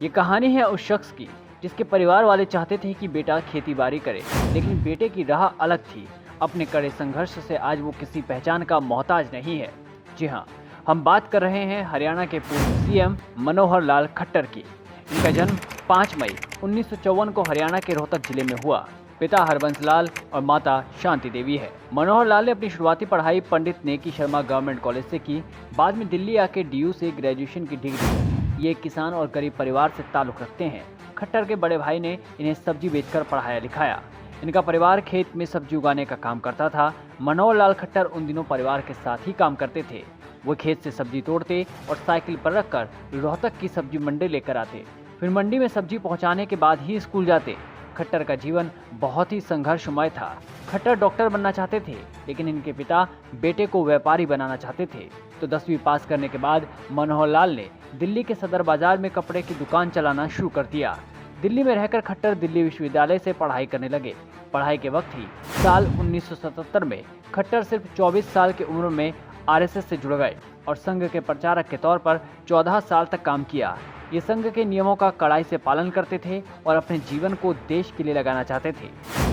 ये कहानी है उस शख्स की जिसके परिवार वाले चाहते थे कि बेटा खेती बाड़ी करे, लेकिन बेटे की राह अलग थी। अपने कड़े संघर्ष से आज वो किसी पहचान का मोहताज नहीं है। जी हाँ, हम बात कर रहे हैं हरियाणा के पूर्व सीएम मनोहर लाल खट्टर की। इनका जन्म 5 मई 1954 को हरियाणा के रोहतक जिले में हुआ। पिता हरबंस लाल और माता शांति देवी है। मनोहर लाल ने अपनी शुरुआती पढ़ाई पंडित नेकी शर्मा गवर्नमेंट कॉलेज से की। बाद में दिल्ली आके डीयू से ग्रेजुएशन की डिग्री। ये एक किसान और गरीब परिवार से ताल्लुक़ रखते हैं। खट्टर के बड़े भाई ने इन्हें सब्जी बेचकर पढ़ाया लिखाया। इनका परिवार खेत में सब्जी उगाने का काम करता था। मनोहर लाल खट्टर उन दिनों परिवार के साथ ही काम करते थे। वो खेत से सब्जी तोड़ते और साइकिल पर रखकर रोहतक की सब्जी मंडी लेकर आते। फिर मंडी में सब्जी पहुंचाने के बाद ही स्कूल जाते। खट्टर का जीवन बहुत ही संघर्षमय था। खट्टर डॉक्टर बनना चाहते थे, लेकिन इनके पिता बेटे को व्यापारी बनाना चाहते थे। तो 10वीं पास करने के बाद मनोहर लाल ने दिल्ली के सदर बाजार में कपड़े की दुकान चलाना शुरू कर दिया। दिल्ली में रहकर खट्टर दिल्ली विश्वविद्यालय से पढ़ाई करने लगे। पढ़ाई के वक्त ही साल 1977 में खट्टर सिर्फ 24 साल की उम्र में आरएसएस से जुड़ गए और संघ के प्रचारक के तौर पर 14 साल तक काम किया। ये संघ के नियमों का कड़ाई से पालन करते थे और अपने जीवन को देश के लिए लगाना चाहते थे।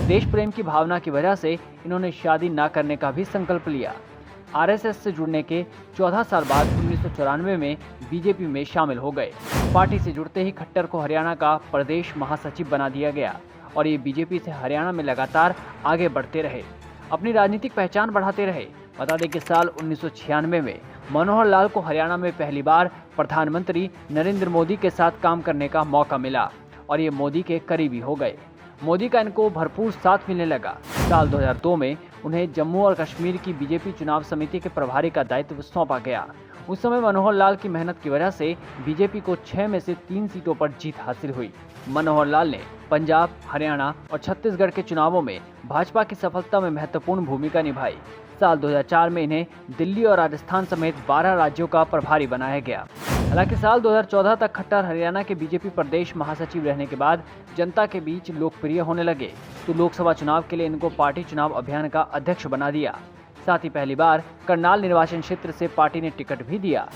देश प्रेम की भावना की वजह से इन्होंने शादी न करने का भी संकल्प लिया। आरएसएस से जुड़ने के 14 साल बाद 1994 में बीजेपी में शामिल हो गए। पार्टी से जुड़ते ही खट्टर को हरियाणा का प्रदेश महासचिव बना दिया गया और ये बीजेपी से हरियाणा में लगातार आगे बढ़ते रहे, अपनी राजनीतिक पहचान बढ़ाते रहे। बता दें कि साल 1996 में मनोहर लाल को हरियाणा में पहली बार प्रधानमंत्री नरेंद्र मोदी के साथ काम करने का मौका मिला और ये मोदी के करीबी हो गए। मोदी का इनको भरपूर साथ मिलने लगा। साल 2002 में उन्हें जम्मू और कश्मीर की बीजेपी चुनाव समिति के प्रभारी का दायित्व सौंपा गया। उस समय मनोहर लाल की मेहनत की वजह से बीजेपी को 6 में से 3 सीटों पर जीत हासिल हुई। मनोहर लाल ने पंजाब, हरियाणा और छत्तीसगढ़ के चुनावों में भाजपा की सफलता में महत्वपूर्ण भूमिका निभाई। साल 2004 में इन्हें दिल्ली और राजस्थान समेत 12 राज्यों का प्रभारी बनाया गया। हालांकि साल 2014 तक खट्टर हरियाणा के बीजेपी प्रदेश महासचिव रहने के बाद जनता के बीच लोकप्रिय होने लगे, तो लोकसभा चुनाव के लिए इनको पार्टी चुनाव अभियान का अध्यक्ष बना दिया। साथ ही पहली बार करनाल निर्वाचन क्षेत्र से पार्टी ने टिकट भी दिया।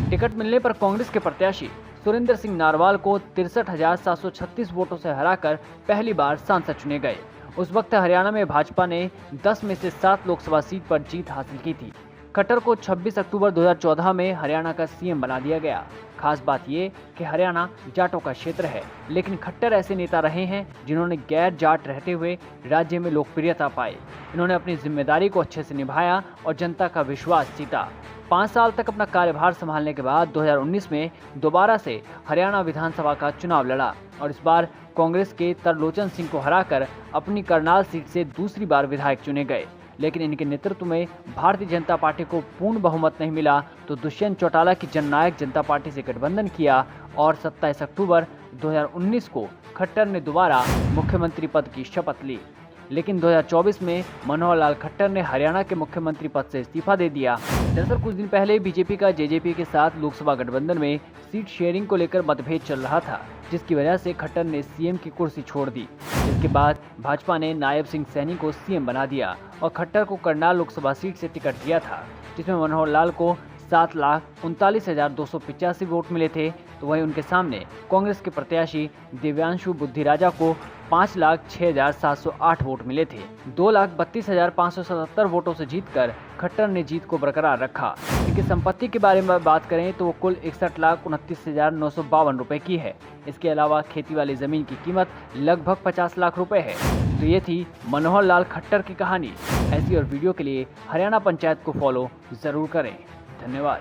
टिकट मिलने पर कांग्रेस के प्रत्याशी सुरेंद्र सिंह नारवाल को 63,736 वोटों से हराकर पहली बार सांसद चुने गए। उस वक्त हरियाणा में भाजपा ने 10 में से 7 लोकसभा सीट पर जीत हासिल की थी। खट्टर को 26 अक्टूबर 2014 में हरियाणा का सीएम बना दिया गया। खास बात ये कि हरियाणा जाटों का क्षेत्र है, लेकिन खट्टर ऐसे नेता रहे हैं जिन्होंने गैर जाट रहते हुए राज्य में लोकप्रियता पाई। इन्होंने अपनी जिम्मेदारी को अच्छे से निभाया और जनता का विश्वास जीता। 5 साल तक अपना कार्यभार संभालने के बाद 2019 में दोबारा से हरियाणा विधानसभा का चुनाव लड़ा और इस बार कांग्रेस के तरलोचन सिंह को हराकर अपनी करनाल सीट से दूसरी बार विधायक चुने गए। लेकिन इनके नेतृत्व में भारतीय जनता पार्टी को पूर्ण बहुमत नहीं मिला, तो दुष्यंत चौटाला की जननायक जनता पार्टी से गठबंधन किया और 27 अक्टूबर 2019 को खट्टर ने दोबारा मुख्यमंत्री पद की शपथ ली। लेकिन 2024 में मनोहर लाल खट्टर ने हरियाणा के मुख्यमंत्री पद से इस्तीफा दे दिया। दरअसल कुछ दिन पहले बीजेपी का जेजेपी के साथ लोकसभा गठबंधन में सीट शेयरिंग को लेकर मतभेद चल रहा था, जिसकी वजह से खट्टर ने सीएम की कुर्सी छोड़ दी। इसके बाद भाजपा ने नायब सिंह सैनी को सीएम बना दिया और खट्टर को करनाल लोकसभा सीट से टिकट दिया था, जिसमें मनोहर लाल को 7,39,285 वोट मिले थे, तो वहीं उनके सामने कांग्रेस के प्रत्याशी दिव्यांशु बुद्धिराजा को 5,06,708 वोट मिले थे। 2,32,577 वोटों से जीतकर खट्टर ने जीत को बरकरार रखा। इनकी संपत्ति के बारे में बात करें तो वो कुल 61,29,952 रुपए की है। इसके अलावा खेती वाली जमीन की कीमत लगभग 50 लाख रुपए है। तो ये थी मनोहर लाल खट्टर की कहानी। ऐसी और वीडियो के लिए हरियाणा पंचायत को फॉलो जरूर करें। धन्यवाद।